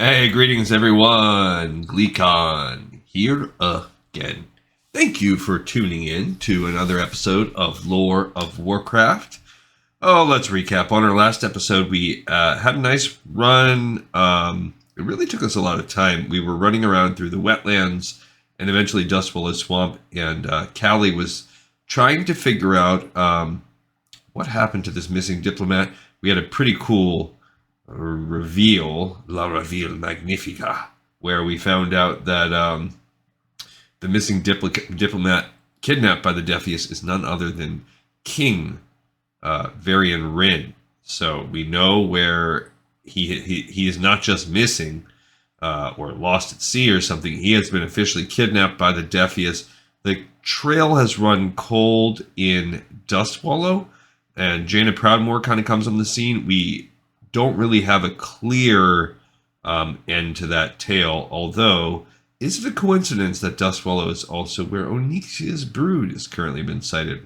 Hey, greetings everyone. Gleekon here again. Thank you for tuning in to another episode of Lore of Warcraft. Oh, let's recap. On our last episode, we had a nice run. It really took us a lot of time. We were running around through the wetlands and eventually Dustwallow Swamp, and Callie was trying to figure out what happened to this missing diplomat. We had a pretty cool reveal, La Reveal Magnifica, where we found out that the missing diplomat kidnapped by the Defius is none other than King Varian Rin. So we know where he is not just missing or lost at sea or something. He has been officially kidnapped by the Defius. The trail has run cold in Dustwallow, and Jaina Proudmoore kind of comes on the scene. We don't really have a clear end to that tale, although is it a coincidence that Dustwallow is also where Onyxia's brood has currently been sighted?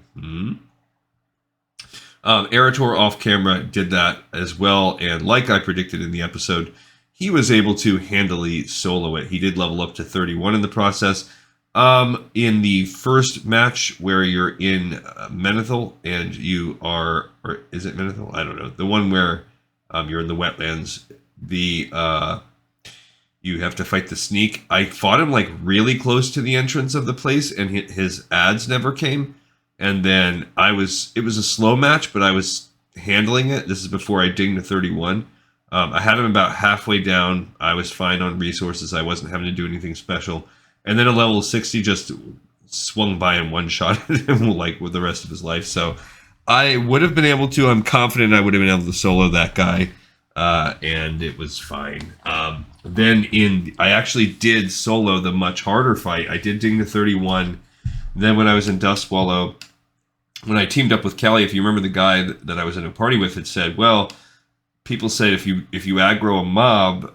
Erator off camera did that as well, and like I predicted in the episode, he was able to handily solo it. He did level up to 31 in the process. In the first match where you're in Menethil and you are, or is it Menethil? I don't know. The one where you're in the wetlands. You have to fight the sneak. I fought him like really close to the entrance of the place, and his ads never came. And then it was a slow match, but I was handling it. This is before I dinged to 31. I had him about halfway down. I was fine on resources. I wasn't having to do anything special. And then a level 60 just swung by and one-shotted him like with the rest of his life. So I would have been able to. I'm confident I would have been able to solo that guy, and it was fine. I actually did solo the much harder fight. I did ding to 31. Then when I was in Dustwallow, when I teamed up with Callie, if you remember the guy that I was in a party with had said, well, people said if you aggro a mob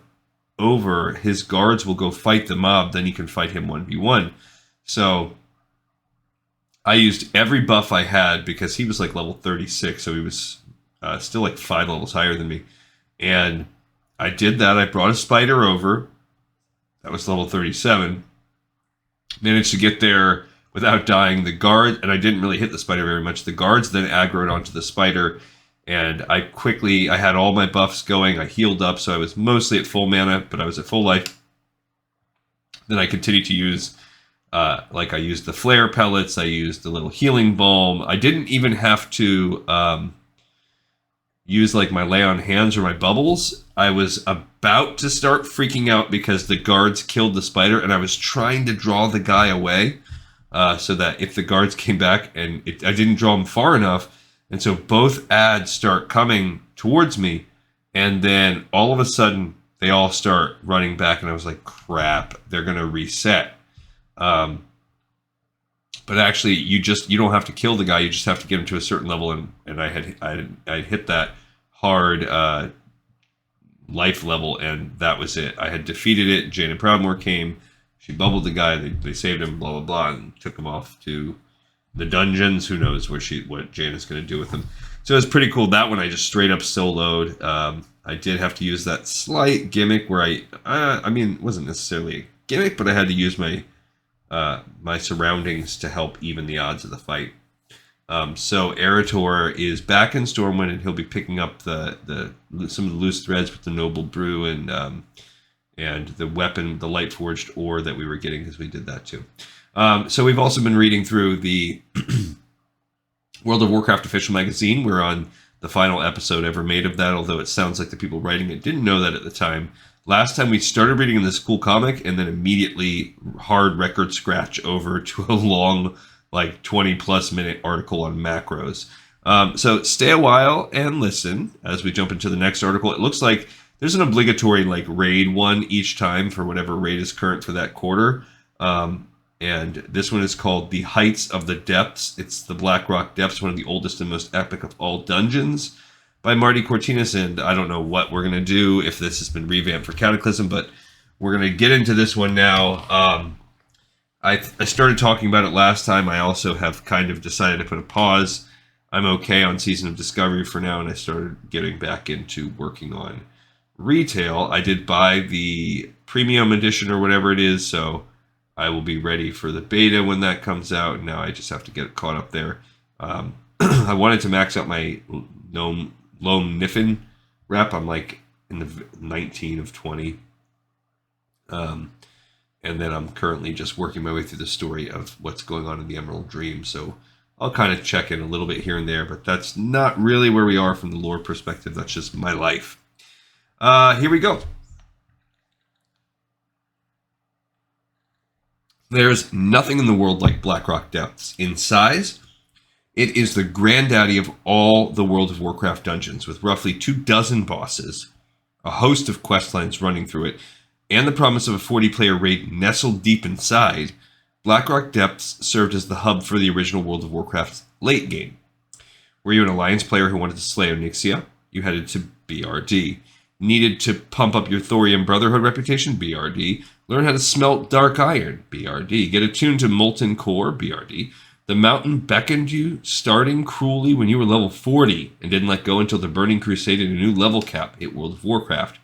over, his guards will go fight the mob, then you can fight him 1v1. So I used every buff I had because he was like level 36, so he was still like 5 levels higher than me. And I did that. I brought a spider over. That was level 37. Managed to get there without dying. The guard, and I didn't really hit the spider very much. The guards then aggroed onto the spider, and I had all my buffs going. I healed up, so I was mostly at full mana, but I was at full life. Then I continued to use I used the flare pellets, I used the little healing balm. I didn't even have to use like my lay on hands or my bubbles. I was about to start freaking out because the guards killed the spider, and I was trying to draw the guy away so that if the guards came back, and I didn't draw them far enough, and so both ads start coming towards me, and then all of a sudden they all start running back, and I was like, crap, they're gonna reset. But actually, you don't have to kill the guy. You just have to get him to a certain level, and I had hit that hard life level, and that was it. I had defeated it. Jaina Proudmoore came. She bubbled the guy. They saved him. Blah blah blah, and took him off to the dungeons. Who knows what Jaina's going to do with him? So it was pretty cool. That one I just straight up soloed. I did have to use that slight gimmick where I mean, it wasn't necessarily a gimmick, but I had to use my surroundings to help even the odds of the fight. So Erator is back in Stormwind, and he'll be picking up some of the loose threads with the Noble Brew and the weapon, the Light Forged ore that we were getting, because we did that too. So we've also been reading through the World of Warcraft Official Magazine. We're on the final episode ever made of that, although it sounds like the people writing it didn't know that at the time. Last time we started reading this cool comic and then immediately hard record scratch over to a long, like 20 plus minute article on macros. So stay a while and listen as we jump into the next article. It looks like there's an obligatory like raid one each time for whatever raid is current for that quarter. And this one is called The Heights of the Depths. It's the Blackrock Depths, one of the oldest and most epic of all dungeons, by Marty Cortinas. And I don't know what we're going to do if this has been revamped for Cataclysm, but we're going to get into this one now. I started talking about it last time. I also have kind of decided to put a pause. I'm okay on Season of Discovery for now, and I started getting back into working on retail. I did buy the premium edition or whatever it is, so I will be ready for the beta when that comes out. Now I just have to get caught up there. I wanted to max out my Lone Niffin rep. I'm like in the 19 of 20. And then I'm currently just working my way through the story of what's going on in the Emerald Dream. So I'll kind of check in a little bit here and there, but that's not really where we are from the lore perspective. That's just my life. Here we go. There's nothing in the world like Blackrock Depths. In size, it is the granddaddy of all the World of Warcraft dungeons, with roughly 24 bosses, a host of questlines running through it, and the promise of a 40-player raid nestled deep inside. Blackrock Depths served as the hub for the original World of Warcraft's late game. Were you an Alliance player who wanted to slay Onyxia? You headed to BRD. Needed to pump up your Thorium Brotherhood reputation? BRD. Learn how to smelt dark iron? BRD. Get attuned to molten core? BRD. The mountain beckoned you, starting cruelly when you were level 40, and didn't let go until the Burning Crusade and a new level cap hit World of Warcraft.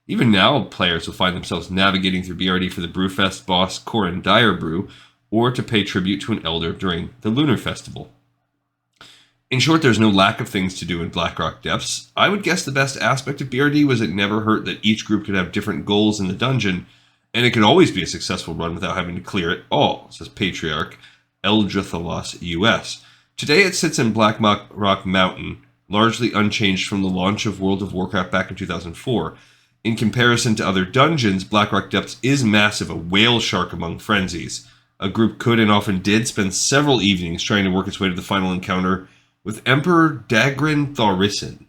Even now, players will find themselves navigating through BRD for the Brewfest boss Corin Direbrew, or to pay tribute to an elder during the Lunar Festival. In short, there's no lack of things to do in Blackrock Depths. I would guess the best aspect of BRD was it never hurt that each group could have different goals in the dungeon, and it could always be a successful run without having to clear it all, says Patriarch Eldrithalos US. Today it sits in Blackrock Mountain, largely unchanged from the launch of World of Warcraft back in 2004. In comparison to other dungeons, Blackrock Depths is massive, a whale shark among frenzies. A group could and often did spend several evenings trying to work its way to the final encounter with Emperor Dagran Thaurissan.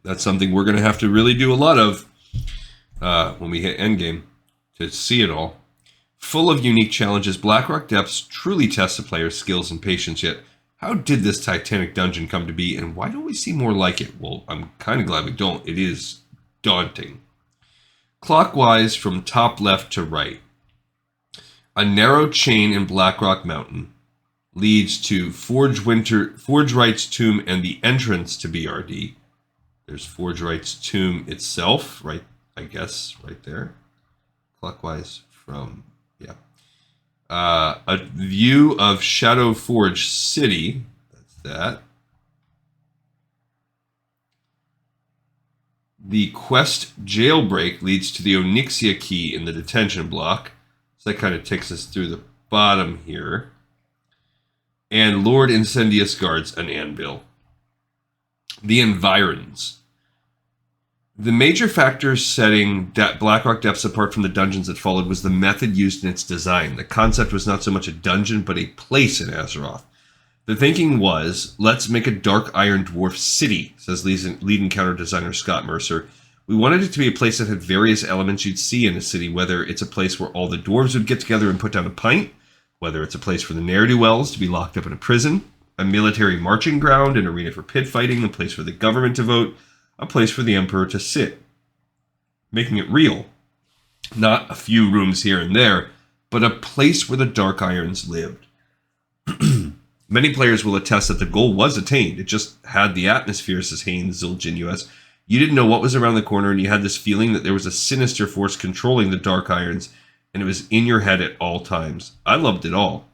That's something we're going to have to really do a lot of when we hit endgame to see it all. Full of unique challenges, Blackrock Depths truly tests a player's skills and patience, yet how did this titanic dungeon come to be, and why don't we see more like it? Well, I'm kind of glad we don't. It is daunting. Clockwise from top left to right, a narrow chain in Blackrock Mountain leads to Forge Right's tomb and the entrance to BRD. There's Forge Right's tomb itself, right? I guess right there. Clockwise from, yeah. A view of Shadow Forge City. That's that. The quest jailbreak leads to the Onyxia key in the detention block. So that kind of takes us through the bottom here. And Lord Incendius guards an anvil. The environs. The major factor setting Blackrock Depths apart from the dungeons that followed was the method used in its design. The concept was not so much a dungeon, but a place in Azeroth. The thinking was, let's make a dark iron dwarf city, says lead encounter designer Scott Mercer. We wanted it to be a place that had various elements you'd see in a city, whether it's a place where all the dwarves would get together and put down a pint, whether it's a place for the ne'er-do-wells to be locked up in a prison, a military marching ground, an arena for pit fighting, a place for the government to vote, a place for the Emperor to sit. Making it real. Not a few rooms here and there, but a place where the Dark Irons lived. Many players will attest that the goal was attained. It just had the atmosphere, says Haynes Zildjian US. You didn't know what was around the corner, and you had this feeling that there was a sinister force controlling the Dark Irons, and it was in your head at all times. I loved it all.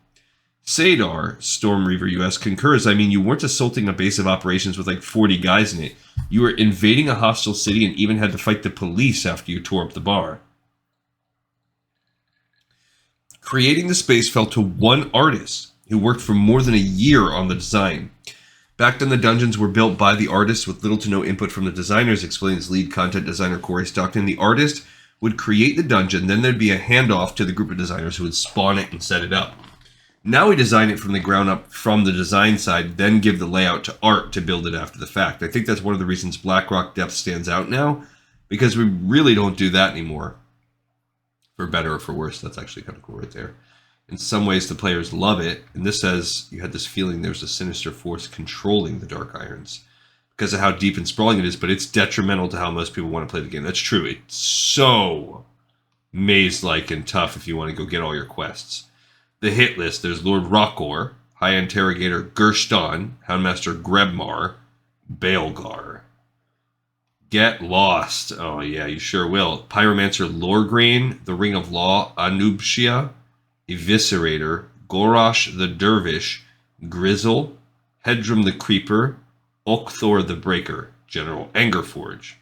Sadar, Stormreaver US, concurs. I mean, you weren't assaulting a base of operations with like 40 guys in it. You were invading a hostile city and even had to fight the police after you tore up the bar. Creating the space fell to one artist who worked for more than a year on the design. Back then, the dungeons were built by the artists with little to no input from the designers, explains lead content designer Corey Stockton. The artist would create the dungeon, then there'd be a handoff to the group of designers who would spawn it and set it up. Now we design it from the ground up from the design side, then give the layout to art to build it after the fact. I think that's one of the reasons Blackrock Depths stands out now, because we really don't do that anymore. For better or for worse, that's actually kind of cool right there. In some ways, the players love it, and this says you had this feeling there's a sinister force controlling the Dark Irons because of how deep and sprawling it is, but it's detrimental to how most people want to play the game. That's true. It's so maze-like and tough if you want to go get all your quests. The hit list, there's Lord Rockor, High Interrogator Gerston, Houndmaster Grebmar, Baelgar. Get lost. Oh, yeah, you sure will. Pyromancer Lorgrain, the Ring of Law, Anubshia, Eviscerator, Gorosh the Dervish, Grizzle, Hedrum the Creeper, Okthor the Breaker, General Angerforge.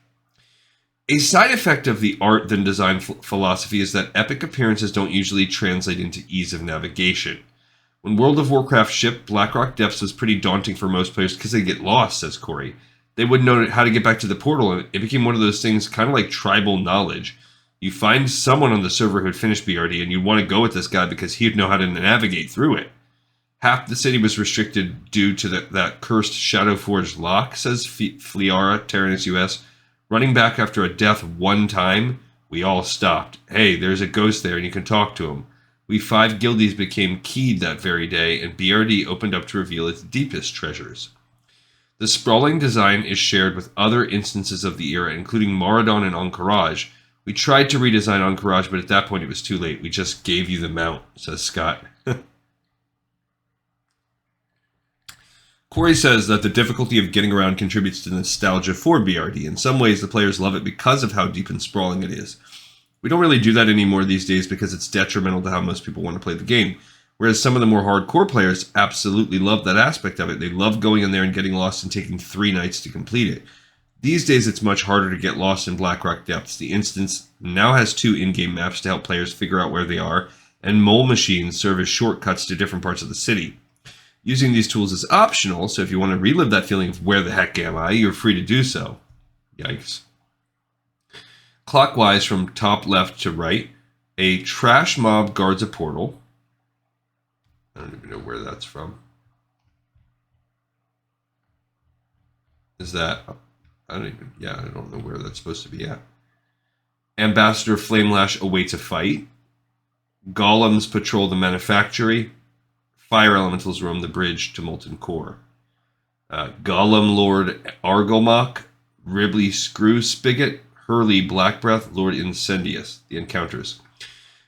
A side effect of the art than design philosophy is that epic appearances don't usually translate into ease of navigation. When World of Warcraft shipped, Blackrock Depths was pretty daunting for most players because they get lost, says Corey. They wouldn't know how to get back to the portal, and it became one of those things kind of like tribal knowledge. You find someone on the server who had finished BRD, and you'd want to go with this guy because he'd know how to navigate through it. Half the city was restricted due to that cursed Shadowforged lock, says Fliara, Tyrannus US. Running back after a death one time, we all stopped. Hey, there's a ghost there and you can talk to him. We 5 guildies became keyed that very day, and BRD opened up to reveal its deepest treasures. The sprawling design is shared with other instances of the era, including Maradon and Encourage. We tried to redesign Encourage, but at that point it was too late. We just gave you the mount, says Scott. Corey says that the difficulty of getting around contributes to nostalgia for BRD. In some ways, the players love it because of how deep and sprawling it is. We don't really do that anymore these days because it's detrimental to how most people want to play the game. Whereas some of the more hardcore players absolutely love that aspect of it. They love going in there and getting lost and taking 3 nights to complete it. These days, it's much harder to get lost in Blackrock Depths. The instance now has 2 in-game maps to help players figure out where they are, and mole machines serve as shortcuts to different parts of the city. Using these tools is optional, so if you want to relive that feeling of where the heck am I, you're free to do so. Yikes. Clockwise from top left to right, a trash mob guards a portal. I don't even know where that's from. Is that... I don't know where that's supposed to be at. Ambassador Flamelash awaits a fight. Golems patrol the manufactory. Fire elementals roam the bridge to Molten Core. Golem Lord Argomach, Ribley Screw Spigot, Hurley Blackbreath, Lord Incendius. The encounters.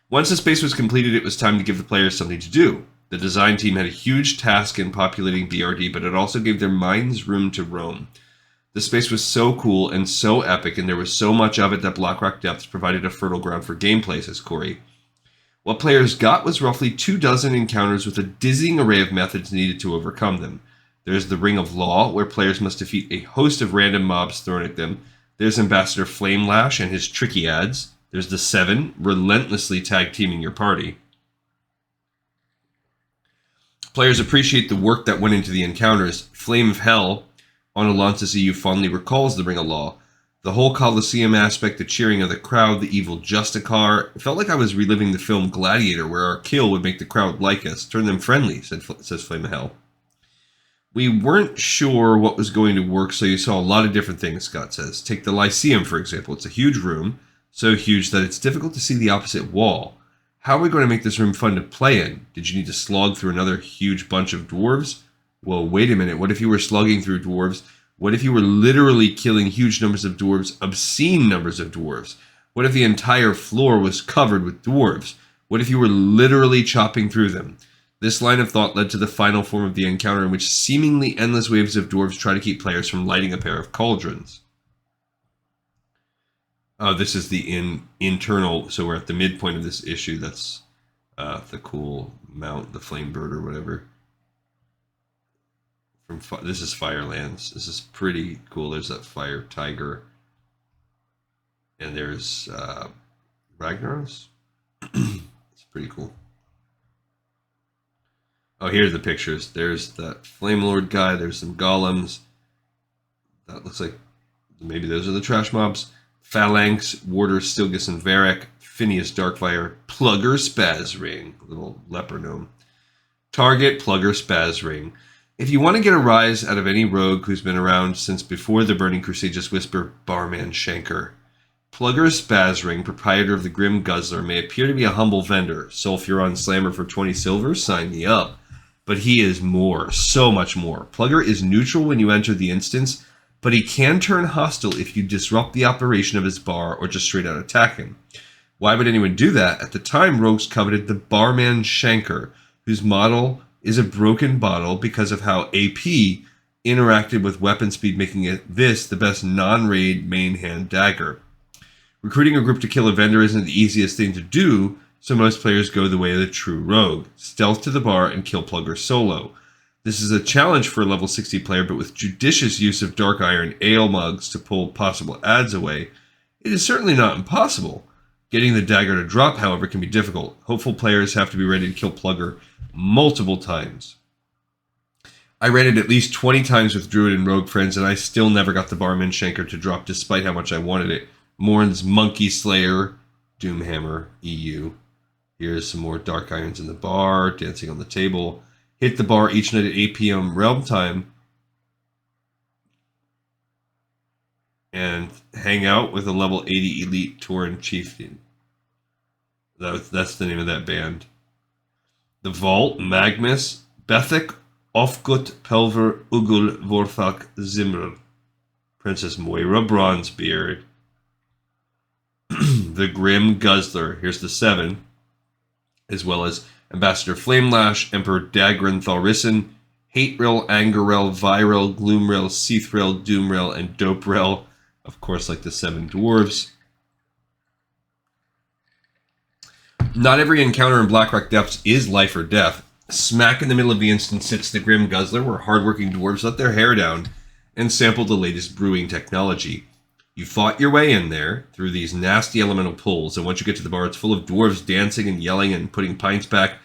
Once the space was completed, it was time to give the players something to do. The design team had a huge task in populating BRD, but it also gave their minds room to roam. The space was so cool and so epic, and there was so much of it that Blackrock Depths provided a fertile ground for gameplay, says Corey. What players got was roughly 24 encounters with a dizzying array of methods needed to overcome them. There's the Ring of Law, where players must defeat a host of random mobs thrown at them. There's Ambassador Flamelash and his tricky ads. There's the 7, relentlessly tag-teaming your party. Players appreciate the work that went into the encounters. Flame of Hell on Alonsis EU fondly recalls the Ring of Law. The whole Colosseum aspect, the cheering of the crowd, the evil Justicar. It felt like I was reliving the film Gladiator, where our kill would make the crowd like us, turn them friendly, says Flame of Hell. We weren't sure what was going to work, so you saw a lot of different things, Scott says. Take the Lyceum, for example. It's a huge room, so huge that it's difficult to see the opposite wall. How are we going to make this room fun to play in? Did you need to slog through another huge bunch of dwarves? Well, wait a minute. What if you were slogging through dwarves? What if you were literally killing huge numbers of dwarves, obscene numbers of dwarves? What if the entire floor was covered with dwarves? What if you were literally chopping through them? This line of thought led to the final form of the encounter, in which seemingly endless waves of dwarves try to keep players from lighting a pair of cauldrons. This is the internal, so we're at the midpoint of this issue. That's the cool mount, the flame bird or whatever. This is Firelands. This is pretty cool. There's that fire tiger. And there's Ragnaros. It's pretty cool. Oh, here's the pictures. There's that Flame Lord guy. There's some golems. That looks like maybe those are the trash mobs. Phalanx, Warder, Stilgus, and Varek. Phineas Darkfire. Plugger Spaz-Ring. Little leper gnome. Target Plugger Spaz-Ring. If you want to get a rise out of any rogue who's been around since before the Burning Crusade, just whisper Barman Shanker. Plugger Spaz-Ring, proprietor of the Grim Guzzler, may appear to be a humble vendor. Sulfuron Slammer for 20 silver? Sign me up. But he is more, so much more. Plugger is neutral when you enter the instance, but he can turn hostile if you disrupt the operation of his bar or just straight out attack him. Why would anyone do that? At the time, rogues coveted the Barman Shanker, whose model is a broken bottle because of how AP interacted with weapon speed, making this the best non-raid main hand dagger. Recruiting a group to kill a vendor isn't the easiest thing to do, so most players go the way of the true rogue. Stealth to the bar and kill plugger solo. This is a challenge for a level 60 player, but with judicious use of Dark Iron ale mugs to pull possible adds away, it is certainly not impossible. Getting the dagger to drop, however, can be difficult. Hopeful players have to be ready to kill plugger multiple times. I raided at least 20 times with Druid and Rogue friends, and I still never got the Barman Shanker to drop despite how much I wanted it. Morn's Monkey Slayer, Doomhammer, EU. Here's some more Dark Irons in the bar, dancing on the table. Hit the bar each night at 8 p.m. Realm time. And hang out with a level 80 elite Tauren chieftain. That's the name of that band. The Vault, Magnus, Bethik, Ofgut, Pelver, Ugul, Vorthak, Zimmer. Princess Moira Bronzebeard. The Grim Guzzler. Here's the 7. As well as Ambassador Flamelash, Emperor Dagran Thaurissan, Haterel, Angerel, Virel, Gloomrel, Seathrel, Doomrel, and Doperel. Of course, like the 7 dwarves. Not every encounter in Blackrock Depths is life or death. Smack in the middle of the instance sits the Grim Guzzler, where hardworking dwarves let their hair down and sample the latest brewing technology. You fought your way in there through these nasty elemental pulls, and once you get to the bar, it's full of dwarves dancing and yelling and putting pints back,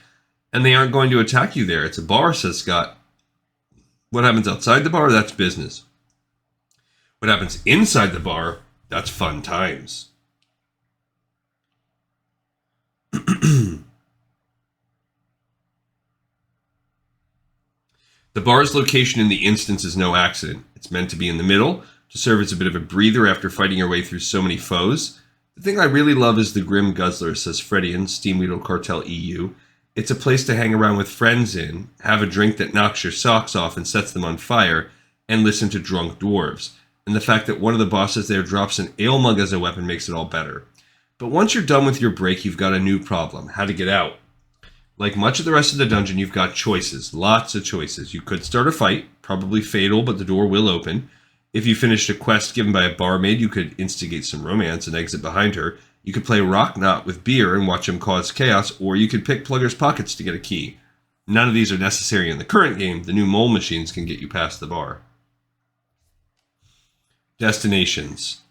and they aren't going to attack you there. It's a bar, says Scott. What happens outside the bar, that's business. What happens inside the bar, that's fun times. The bar's location in the instance is no accident. It's meant to be in the middle, to serve as a bit of a breather after fighting your way through so many foes. The thing I really love is the Grim Guzzler, says Fredian, Steamweedle Cartel EU. It's a place to hang around with friends in, have a drink that knocks your socks off and sets them on fire, and listen to drunk dwarves. And the fact that one of the bosses there drops an ale mug as a weapon makes it all better. But once you're done with your break, you've got a new problem: how to get out. Like much of the rest of the dungeon, you've got choices, lots of choices. You could start a fight, probably fatal, but the door will open. If you finished a quest given by a barmaid, you could instigate some romance and exit behind her. You could play Rock Knot with beer and watch him cause chaos, or you could pick Plugger's Pockets to get a key. None of these are necessary in the current game. The new mole machines can get you past the bar. Destinations.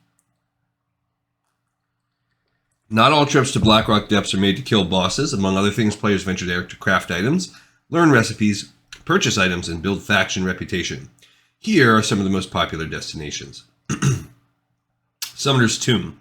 Not all trips to Blackrock Depths are made to kill bosses. Among other things, players venture there to craft items, learn recipes, purchase items, and build faction reputation. Here are some of the most popular destinations. Summoner's Tomb.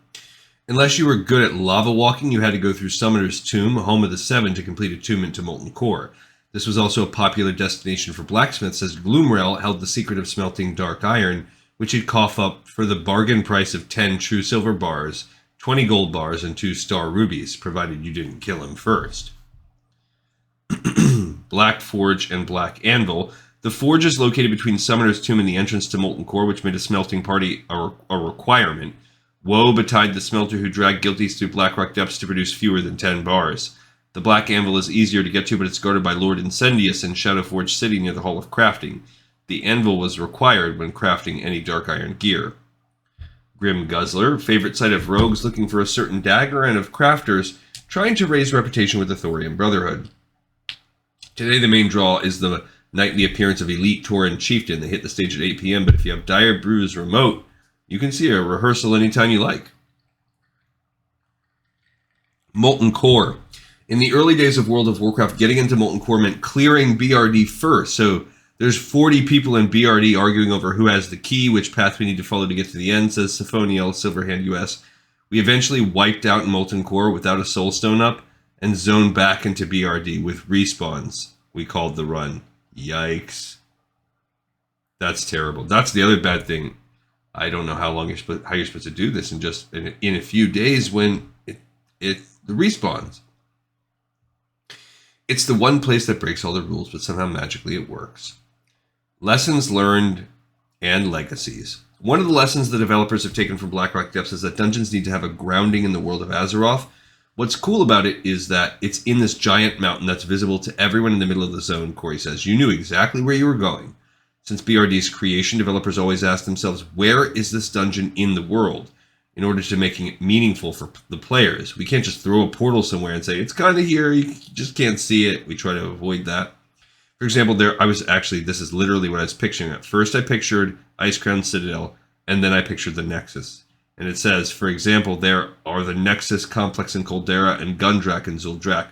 Unless you were good at lava walking, you had to go through Summoner's Tomb, home of the 7, to complete attunement to Molten Core. This was also a popular destination for blacksmiths, as Gloomrel held the secret of smelting dark iron, which he'd cough up for the bargain price of 10 true silver bars, 20 gold bars, and 2 star rubies, provided you didn't kill him first. Black Forge and Black Anvil. The forge is located between Summoner's Tomb and the entrance to Molten Core, which made a smelting party a requirement. Woe betide the smelter who dragged guilties through Blackrock Depths to produce fewer than 10 bars. The Black Anvil is easier to get to, but it's guarded by Lord Incendius in Shadowforge City near the Hall of Crafting. The anvil was required when crafting any dark iron gear. Grim Guzzler, favorite site of rogues looking for a certain dagger and of crafters trying to raise reputation with the Thorian Brotherhood. Today the main draw is the nightly appearance of Elite Tauren Chieftain. They hit the stage at 8 p.m., but if you have Dire Brews remote, you can see a rehearsal anytime you like. Molten Core. In the early days of World of Warcraft, getting into Molten Core meant clearing BRD first, so there's 40 people in BRD arguing over who has the key, which path we need to follow to get to the end, says Siphoniel, Silverhand US. We eventually wiped out Molten Core without a soulstone up and zoned back into BRD with respawns. We called the run. Yikes. That's terrible. That's the other bad thing. I don't know how you're supposed to do this in a few days when the respawns. It's the one place that breaks all the rules, but somehow magically it works. Lessons learned and legacies. One of the lessons the developers have taken from Blackrock Depths is that dungeons need to have a grounding in the world of Azeroth. What's cool about it is that it's in this giant mountain that's visible to everyone in the middle of the zone, Corey says. You knew exactly where you were going. Since BRD's creation, developers always ask themselves, where is this dungeon in the world? In order to make it meaningful for the players. We can't just throw a portal somewhere and say, it's kind of here, you just can't see it. We try to avoid that. For example, this is literally what I was picturing. At first I pictured Icecrown Citadel, and then I pictured the Nexus. And it says, for example, there are the Nexus Complex in Caldera and Gundrak in Zuldrak.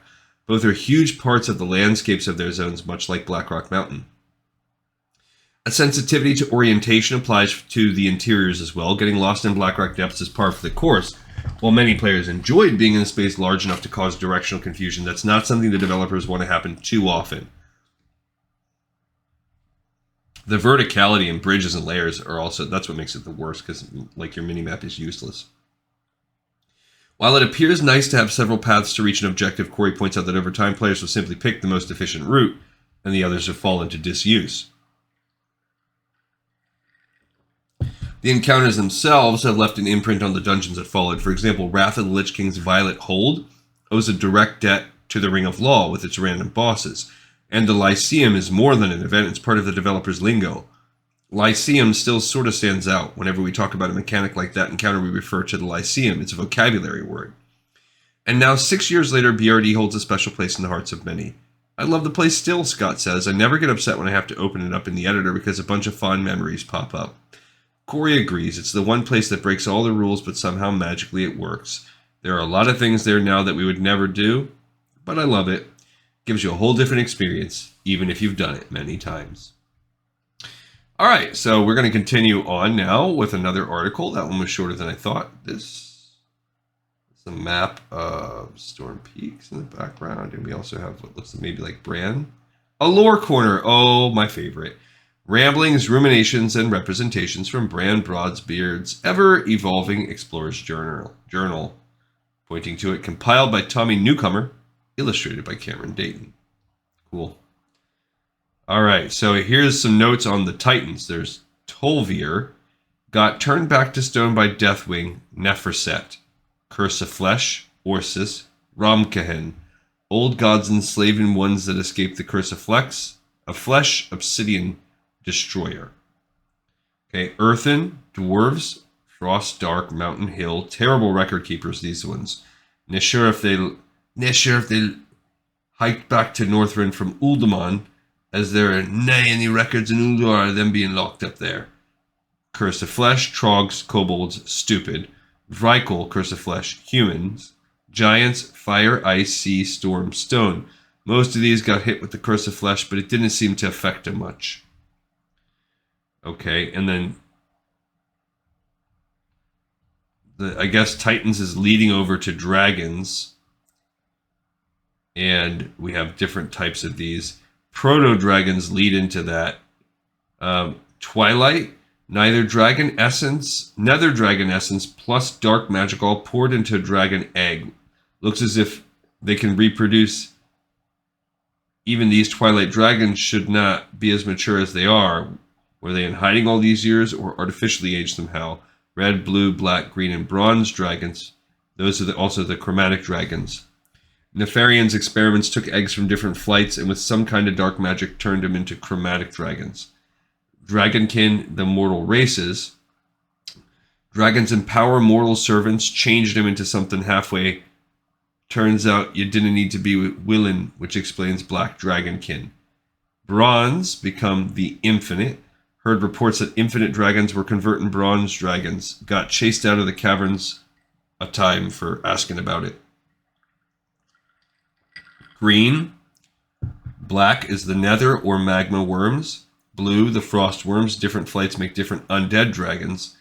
Both are huge parts of the landscapes of their zones, much like Blackrock Mountain. A sensitivity to orientation applies to the interiors as well. Getting lost in Blackrock Depths is par for the course. While many players enjoyed being in a space large enough to cause directional confusion, that's not something the developers want to happen too often. The verticality in bridges and layers are also, that's what makes it the worst, because like your minimap is useless. While it appears nice to have several paths to reach an objective, Corey points out that over time players will simply pick the most efficient route, and the others will fall into disuse. The encounters themselves have left an imprint on the dungeons that followed. For example, Wrath of the Lich King's Violet Hold owes a direct debt to the Ring of Law with its random bosses. And the Lyceum is more than an event, it's part of the developer's lingo. Lyceum still sort of stands out. Whenever we talk about a mechanic like that encounter, we refer to the Lyceum. It's a vocabulary word. And now, 6 years later, BRD holds a special place in the hearts of many. I love the place still, Scott says. I never get upset when I have to open it up in the editor because a bunch of fond memories pop up. Corey agrees. It's the one place that breaks all the rules, but somehow magically it works. There are a lot of things there now that we would never do, but I love it. Gives you a whole different experience, even if you've done it many times. All right, so we're going to continue on now with another article. That one was shorter than I thought. This is a map of Storm Peaks in the background, and we also have what looks maybe like Brann. A lore corner. Oh, my favorite. Ramblings, ruminations, and representations from Brann Bronzebeard's ever-evolving Explorer's Journal. Pointing to it, compiled by Tommy Newcomer, illustrated by Cameron Dayton. Cool. All right, so here's some notes on the Titans. There's Tolvir, got turned back to stone by Deathwing, Neferset, Curse of Flesh, Orsis, Ramkahen, old gods enslaving ones that escape the Curse of Flesh, Obsidian, Destroyer. Okay, Earthen, Dwarves, Frost Dark, Mountain Hill, terrible record keepers, these ones. Not sure if they hiked back to Northrend from Uldaman, as there are nae any records in Ulduar of them being locked up there. Curse of Flesh, Trogs, Kobolds, Stupid. Vrykul, Curse of Flesh, Humans. Giants, Fire, Ice, Sea, Storm, Stone. Most of these got hit with the Curse of Flesh, but it didn't seem to affect them much. Okay, and then I guess Titans is leading over to Dragons. And we have different types of these. Proto-dragons lead into that. Twilight, nether dragon essence plus dark magic all poured into a dragon egg. Looks as if they can reproduce. Even these Twilight dragons should not be as mature as they are. Were they in hiding all these years or artificially aged somehow? Red, blue, black, green, and bronze dragons. Those are also the chromatic dragons. Nefarian's experiments took eggs from different flights and with some kind of dark magic turned them into chromatic dragons. Dragonkin, the mortal races. Dragons empower mortal servants, changed them into something halfway. Turns out you didn't need to be willing, which explains Black Dragonkin. Bronze become the infinite. Heard reports that infinite dragons were converting bronze dragons. Got chased out of the caverns a time for asking about it. Green. Black is the nether or magma worms. Blue, the frost worms. Different flights make different undead dragons.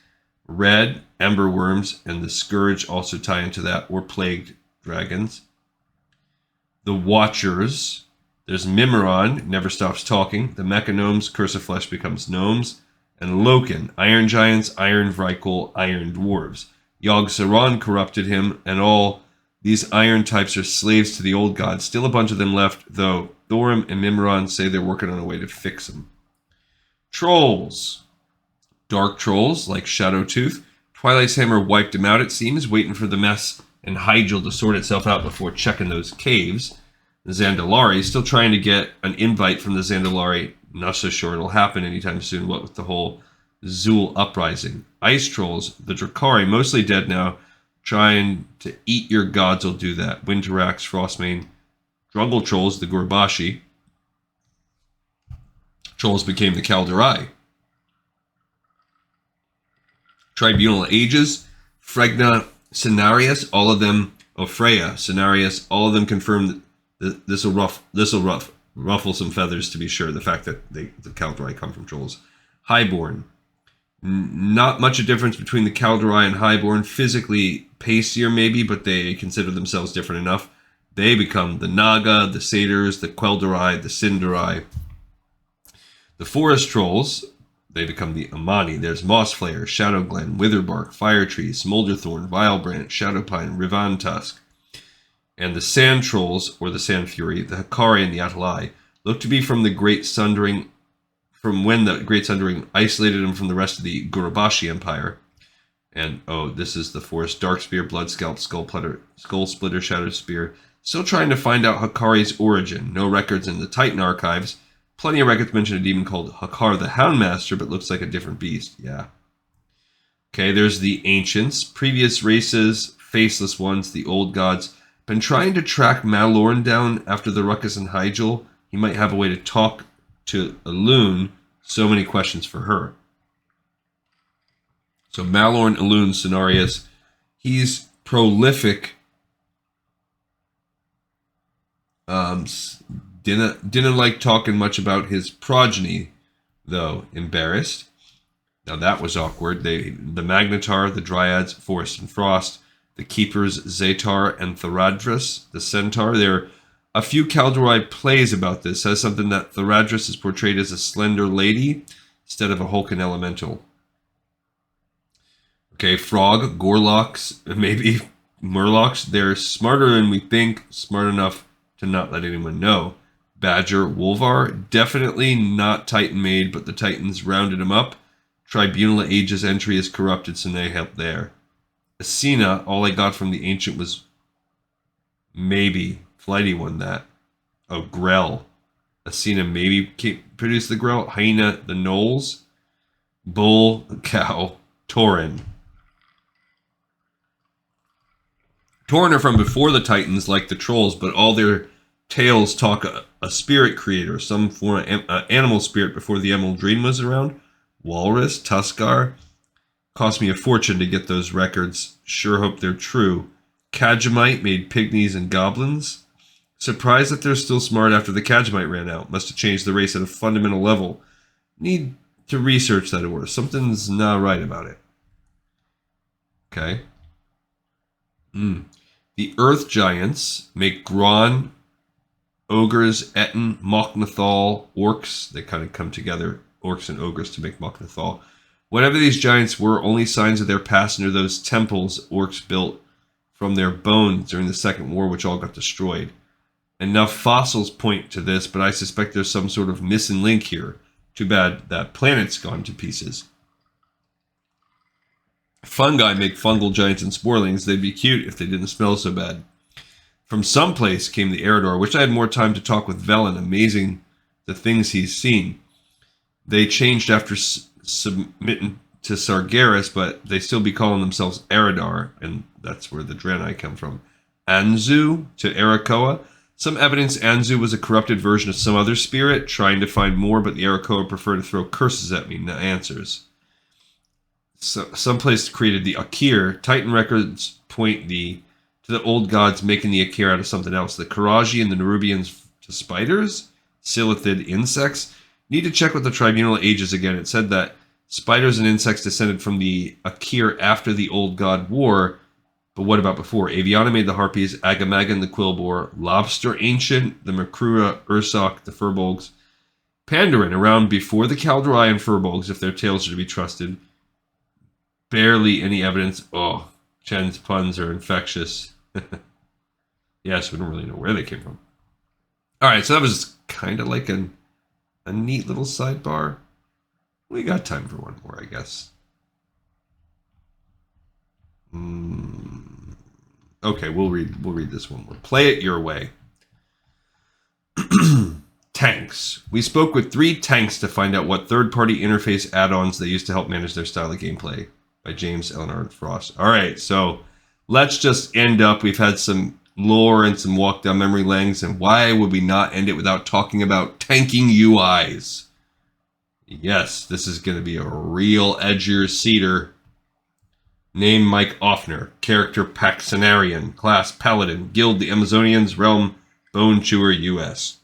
Red, ember worms, and the scourge also tie into that, or plagued dragons. The Watchers. There's Mimiron, never stops talking. The Mechagnomes, Curse of Flesh becomes gnomes. And Loken, Iron Giants, Iron Vrykul, Iron Dwarves. Yogg-Saron corrupted him, and all these iron types are slaves to the old gods. Still a bunch of them left, though Thorim and Mimiron say they're working on a way to fix them. Trolls. Dark trolls, like Shadowtooth. Twilight's Hammer wiped him out, it seems, waiting for the mess and Hyjal to sort itself out before checking those caves. The Zandalari, still trying to get an invite from the Zandalari Not so sure it'll happen anytime soon, what with the whole Zool uprising. Ice trolls, the Drakari, mostly dead now, trying to eat your gods will do that. Winterax, Frostmane, Drungle trolls, the Gorbashi. Trolls became the Kaldurai. Tribunal ages, Fregna, Cenarius, all of them, Freya, Cenarius, all of them confirmed that this will ruffle some feathers, to be sure, the fact that the Kaldurai come from trolls. Highborn. Not much a difference between the Kaldurai and Highborn. Physically pacier maybe, but they consider themselves different enough. They become the Naga, the Satyrs, the Queldurai, the Sindarai. The Forest Trolls, they become the Amani. There's Mossflayer, Shadowglen, Witherbark, Firetree, Smolderthorn, Vilebranch, Shadowpine, Rivan Tusk. And the Sand Trolls, or the Sand Fury, the Hakari and the Atalai, look to be from the Great Sundering, from when the Great Sundering isolated them from the rest of the Gurubashi Empire. And, oh, this is the Forest Darkspear, Bloodscalp, Skull Splitter, Shadow Spear. Still trying to find out Hakari's origin. No records in the Titan archives. Plenty of records mention a demon called Hakar the Houndmaster, but looks like a different beast. Yeah. Okay, there's the Ancients. Previous races, faceless ones, the Old Gods. Been trying to track Malorn down after the Ruckus and Hyjal. He might have a way to talk to Elune. So many questions for her. So Malorn, Elune, Cenarius. He's prolific. Didn't like talking much about his progeny, though. Embarrassed. Now that was awkward. The Magnetar, the Dryads, Forest and Frost, the Keepers, Zatar and Theradris, the Centaur. There are a few Kaldurai plays about this. Says something that Theradris is portrayed as a slender lady instead of a Hulkan elemental. Okay, Frog, Gorloks, maybe Murlocs. They're smarter than we think, smart enough to not let anyone know. Badger, Wolvar, definitely not Titan made, but the Titans rounded him up. Tribunal Ages entry is corrupted, so they help there. Asina, all I got from the Ancient was maybe Flighty won that. Oh, Grell. Asina maybe produced the Grell. Hyena, the Knolls. Bull, Cow, Tauren. Tauren are from before the Titans, like the Trolls, but all their tales talk a spirit creator, some form of animal spirit before the Emerald Dream was around. Walrus, Tuskar. Cost me a fortune to get those records. Sure hope they're true. Kajamite made pygmies and goblins. Surprised that they're still smart after the Kajamite ran out. Must have changed the race at a fundamental level. Need to research that or something's not right about it. Okay. The Earth Giants make Gron, Ogres, Etten, Moknathal, Orcs. They kind of come together, Orcs and Ogres, to make Moknathal. Whatever these giants were, only signs of their past near those temples Orcs built from their bones during the Second War, which all got destroyed. Enough fossils point to this, but I suspect there's some sort of missing link here. Too bad that planet's gone to pieces. Fungi make fungal giants and sporelings. They'd be cute if they didn't smell so bad. From someplace came the Eridor. Wish I had more time to talk with Velen. Amazing the things he's seen. They changed after submitting to Sargeras, but they still be calling themselves Eridar, and that's where the Draenei come from. Anzu to Arakoa. Some evidence Anzu was a corrupted version of some other spirit, trying to find more, but the Arakoa prefer to throw curses at me, not answers. So, someplace created the Akir. Titan records point to the old gods making the Akir out of something else. The Karaji and the Nerubians to spiders? Silithid insects? Need to check with the Tribunal Ages again. It said that spiders and insects descended from the Akir after the Old God War, but what about before? Aviana made the Harpies, Agamagan the Quillboar, Lobster Ancient, the Makrura, Ursoc, the Furbolgs. Pandaren around before the Kaldurai and Furbolgs, if their tales are to be trusted. Barely any evidence. Oh, Chen's puns are infectious. Yes, we don't really know where they came from. Alright, so that was kind of like a neat little sidebar. We got time for one more, I guess. Okay, we'll read this one more. Play it your way. Tanks. We spoke with 3 tanks to find out what third-party interface add-ons they use to help manage their style of gameplay. By James Eleanor Frost. All right, so let's just end up. We've had some lore and some walk down memory lanes, and why would we not end it without talking about tanking UIs? Yes, this is going to be a real edgier seater. Name Mike Offner. Character Paxenarian. Class Paladin. Guild the Amazonians. Realm Bone Chewer US.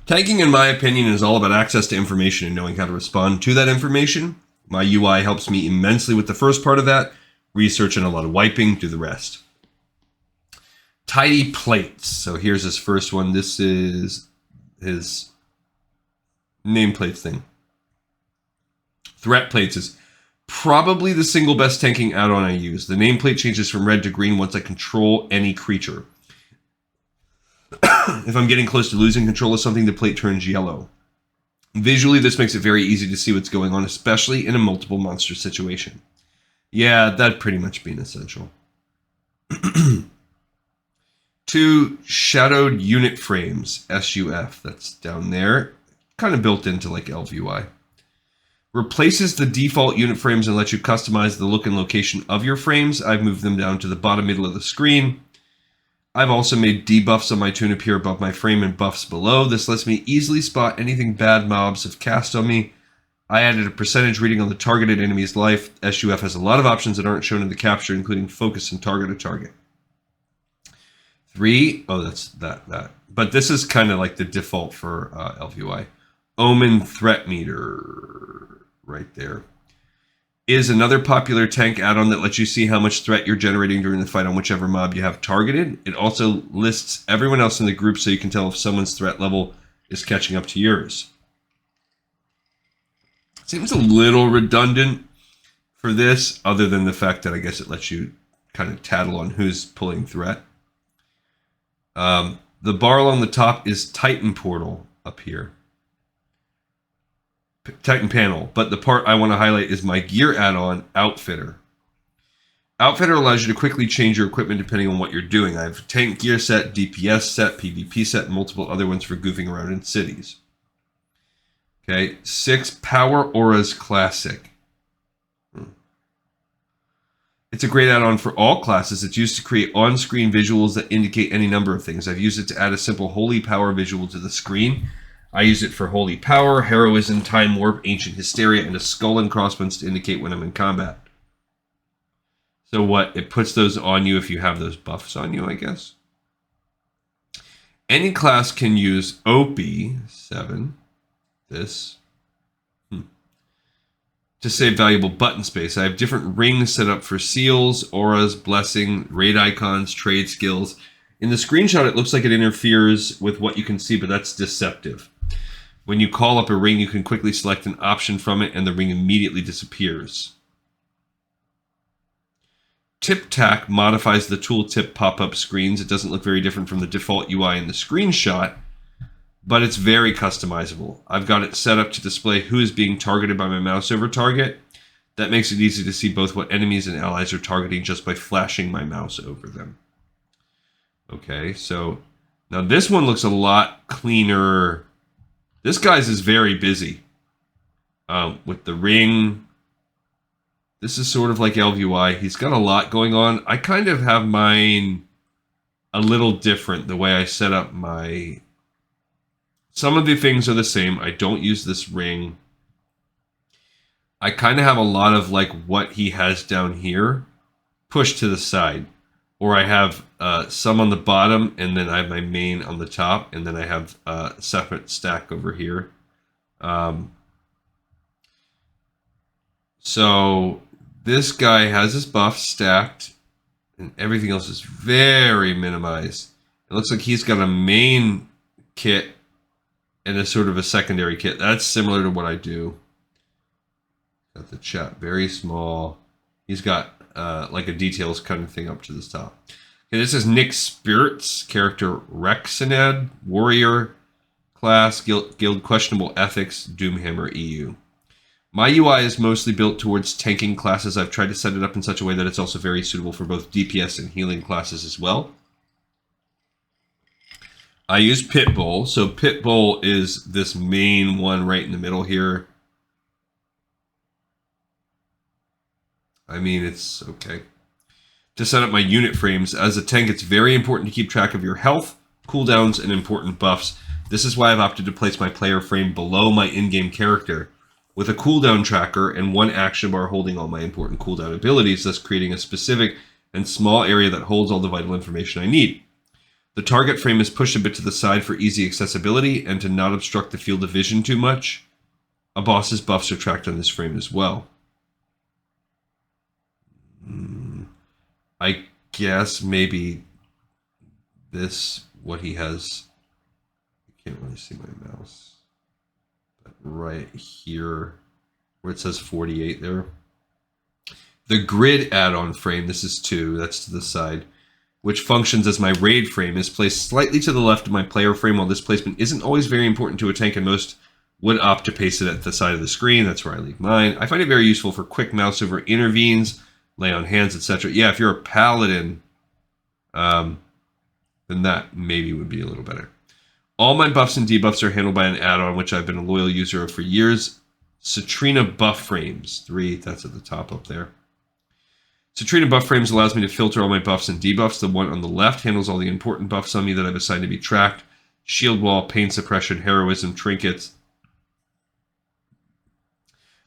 Tanking, in my opinion, is all about access to information and knowing how to respond to that information. My UI helps me immensely with the first part of that. Research and a lot of wiping, do the rest. Tidy plates. So here's his first one. This is his nameplates thing. Threat plates is probably the single best tanking add-on I use. The nameplate changes from red to green once I control any creature. If I'm getting close to losing control of something, the plate turns yellow. Visually, this makes it very easy to see what's going on, especially in a multiple monster situation. Yeah, that'd pretty much be an essential. 2 shadowed unit frames, SUF, that's down there. Kind of built into like ElvUI. Replaces the default unit frames and lets you customize the look and location of your frames. I've moved them down to the bottom middle of the screen. I've also made debuffs on my toon appear above my frame and buffs below. This lets me easily spot anything bad mobs have cast on me. I added a percentage reading on the targeted enemy's life. SUF has a lot of options that aren't shown in the capture, including focus and target a target. 3, oh, that's that. But this is kind of like the default for ElvUI. Omen Threat Meter, right there. Is another popular tank add-on that lets you see how much threat you're generating during the fight on whichever mob you have targeted. It also lists everyone else in the group so you can tell if someone's threat level is catching up to yours. Seems a little redundant for this, other than the fact that I guess it lets you kind of tattle on who's pulling threat. The bar along the top is Titan Portal up here. Titan Panel, but the part I want to highlight is my gear add-on, Outfitter. Outfitter allows you to quickly change your equipment depending on what you're doing. I have a tank gear set, DPS set, PvP set, and multiple other ones for goofing around in cities. Okay, 6 Power Auras Classic. It's a great add-on for all classes. It's used to create on-screen visuals that indicate any number of things. I've used it to add a simple Holy Power visual to the screen. I use it for Holy Power, Heroism, Time Warp, Ancient Hysteria, and a Skull and Crossbones to indicate when I'm in combat. So what? It puts those on you if you have those buffs on you, I guess. Any class can use OP7, this, to save valuable button space. I have different rings set up for seals, auras, blessing, raid icons, trade skills. In the screenshot, it looks like it interferes with what you can see, but that's deceptive. When you call up a ring, you can quickly select an option from it, and the ring immediately disappears. TipTac modifies the tooltip pop-up screens. It doesn't look very different from the default UI in the screenshot, but it's very customizable. I've got it set up to display who is being targeted by my mouse over target. That makes it easy to see both what enemies and allies are targeting just by flashing my mouse over them. Okay, so now this one looks a lot cleaner. This guy's is very busy with the ring. This is sort of like ElvUI. He's got a lot going on. I kind of have mine a little different, the way I set up my... Some of the things are the same. I don't use this ring. I kind of have a lot of like what he has down here pushed to the side. Or I have some on the bottom, and then I have my main on the top, and then I have a separate stack over here. So this guy has his buff stacked, and everything else is very minimized. It looks like he's got a main kit and a sort of a secondary kit. That's similar to what I do. Got the chat very small. He's got like a details kind of thing up to this top. Okay, this is Nick Spirits, character Rexenad, warrior class, guild questionable ethics, Doomhammer EU. My UI is mostly built towards tanking classes. I've tried to set it up in such a way that it's also very suitable for both DPS and healing classes as well. I use Pitbull. So Pitbull is this main one right in the middle here. I mean, it's okay. To set up my unit frames, as a tank, it's very important to keep track of your health, cooldowns, and important buffs. This is why I've opted to place my player frame below my in-game character, with a cooldown tracker and one action bar holding all my important cooldown abilities, thus creating a specific and small area that holds all the vital information I need. The target frame is pushed a bit to the side for easy accessibility and to not obstruct the field of vision too much. A boss's buffs are tracked on this frame as well. I guess maybe this, what he has, I can't really see my mouse, but right here where it says 48 there. The grid add-on frame, this is 2, that's to the side, which functions as my raid frame, is placed slightly to the left of my player frame. While this placement isn't always very important to a tank, and most would opt to paste it at the side of the screen. That's where I leave mine. I find it very useful for quick mouse over intervenes, lay on hands, etc. Yeah, if you're a paladin, then that maybe would be a little better. All my buffs and debuffs are handled by an add-on, which I've been a loyal user of for years. Citrina Buff Frames, 3, that's at the top up there. Citrina Buff Frames allows me to filter all my buffs and debuffs. The one on the left handles all the important buffs on me that I've assigned to be tracked. Shield Wall, Pain Suppression, Heroism, Trinkets.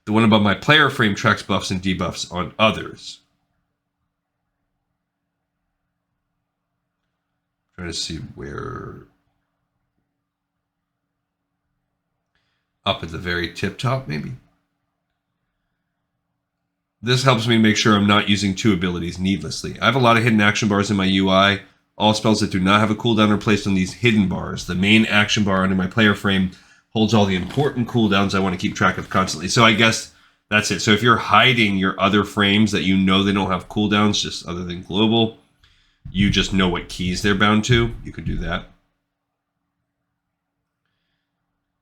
The one above my player frame tracks buffs and debuffs on others. I'm trying to see where... Up at the very tip top, maybe? This helps me make sure I'm not using 2 abilities needlessly. I have a lot of hidden action bars in my UI. All spells that do not have a cooldown are placed on these hidden bars. The main action bar under my player frame holds all the important cooldowns I want to keep track of constantly. So I guess that's it. So if you're hiding your other frames that you know they don't have cooldowns, just other than global, you just know what keys they're bound to, you could do that.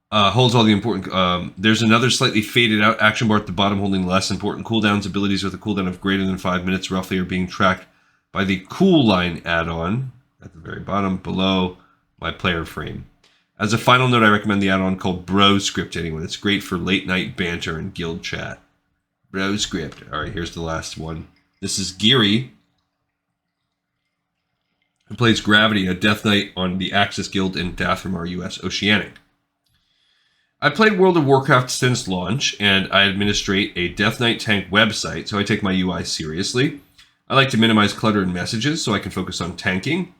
Holds all the important... there's another slightly faded out action bar at the bottom holding less important cooldowns. Abilities with a cooldown of greater than 5 minutes roughly are being tracked by the Cool Line add-on at the very bottom below my player frame. As a final note, I recommend the add-on called Bro Script to anyone. It's great for late night banter and guild chat. Bro Script. All right, here's the last one. This is Geary, who plays Gravity, a Death Knight on the Axis Guild in Dathomir, US Oceanic. I played World of Warcraft since launch, and I administrate a Death Knight tank website, so I take my UI seriously. I like to minimize clutter in messages so I can focus on tanking.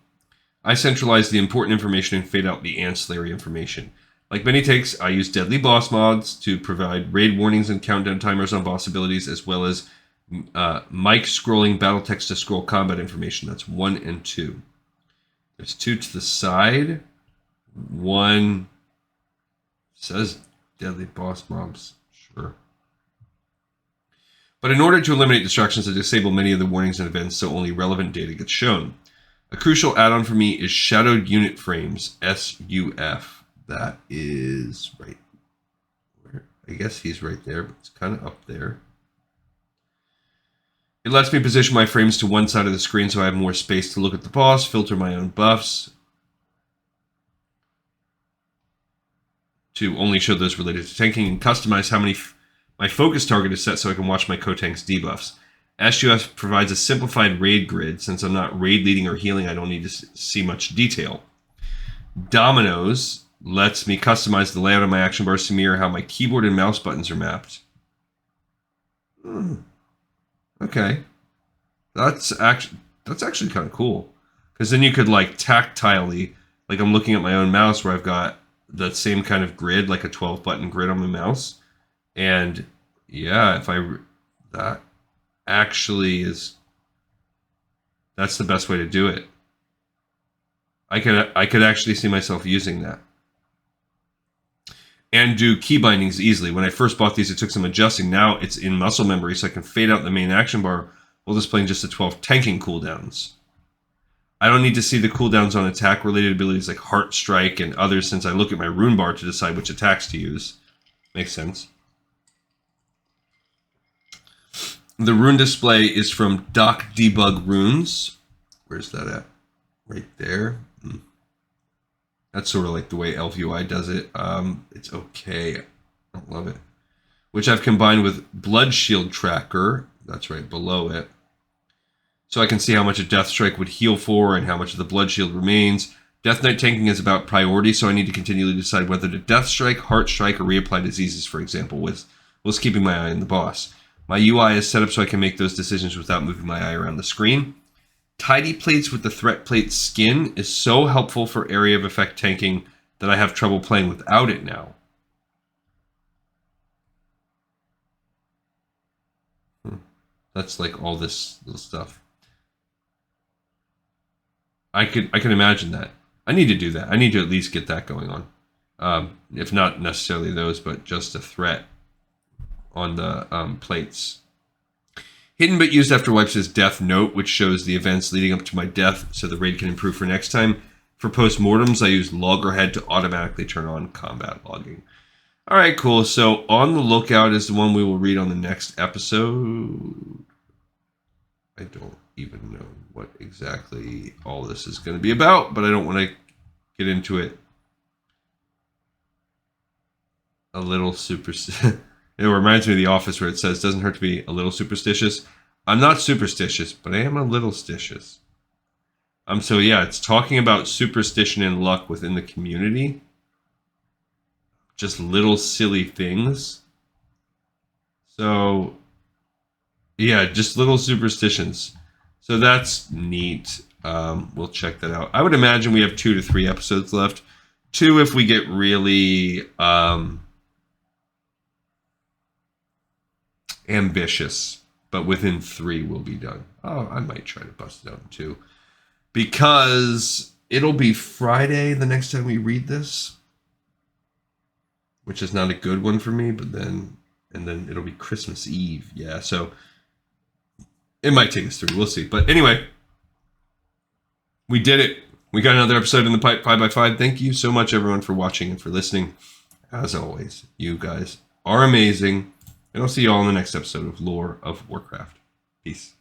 I centralize the important information and fade out the ancillary information. Like many tanks, I use deadly boss mods to provide raid warnings and countdown timers on boss abilities, as well as mic scrolling battle text to scroll combat information. That's 1 and 2. There's 2 to the side. 1 says deadly boss mobs. Sure. But in order to eliminate distractions, I disable many of the warnings and events so only relevant data gets shown. A crucial add-on for me is Shadowed Unit Frames, SUF. That is right where? I guess he's right there, but it's kind of up there. It lets me position my frames to one side of the screen so I have more space to look at the boss, filter my own buffs, to only show those related to tanking, and customize how many my focus target is set so I can watch my co-tank's debuffs. SUF provides a simplified raid grid. Since I'm not raid leading or healing, I don't need to see much detail. Dominoes lets me customize the layout of my action bars to mirror how my keyboard and mouse buttons are mapped. Okay. That's actually kind of cool. Because then you could like tactilely, like I'm looking at my own mouse where I've got that same kind of grid, like a 12 button grid on my mouse. And yeah, that actually is, that's the best way to do it. I could actually see myself using that. And do key bindings easily. When I first bought these, it took some adjusting. Now it's in muscle memory, so I can fade out the main action bar while displaying just the 12 tanking cooldowns. I don't need to see the cooldowns on attack-related abilities like Heart Strike and others, since I look at my rune bar to decide which attacks to use. Makes sense. The rune display is from Doc Debug Runes. Where's that at? Right there. That's sort of like the way LVUI does it. It's okay. I don't love it. Which I've combined with Blood Shield Tracker. That's right below it. So I can see how much a Death Strike would heal for and how much of the Blood Shield remains. Death Knight tanking is about priority, so I need to continually decide whether to Death Strike, Heart Strike, or reapply diseases, for example, whilst keeping my eye on the boss. My UI is set up so I can make those decisions without moving my eye around the screen. Tidy Plates with the Threat Plate skin is so helpful for area of effect tanking that I have trouble playing without it now. That's like all this little stuff. I can imagine that. I need to do that. I need to at least get that going on. If not necessarily those, but just a threat on the plates. Hidden but used after wipes is Death Note, which shows the events leading up to my death so the raid can improve for next time. For postmortems, I use Loggerhead to automatically turn on combat logging. All right, cool. So On the Lookout is the one we will read on the next episode. I don't even know what exactly all this is going to be about, but I don't want to get into it a little super. It reminds me of The Office where it says, doesn't hurt to be a little superstitious. I'm not superstitious, but I am a little stitious. So yeah, it's talking about superstition and luck within the community. Just little silly things. So yeah, just little superstitions. So that's neat. We'll check that out. I would imagine we have 2 to 3 episodes left. 2 if we get really ambitious, but within 3 we'll be done. Oh, I might try to bust it out in 2 because it'll be Friday the next time we read this, which is not a good one for me, but then it'll be Christmas Eve. Yeah, so it might take us 3. We'll see. But anyway, we did it. We got another episode in the pipe, 5x5. Thank you so much, everyone, for watching and for listening. As always, you guys are amazing. And I'll see you all in the next episode of Lore of Warcraft. Peace.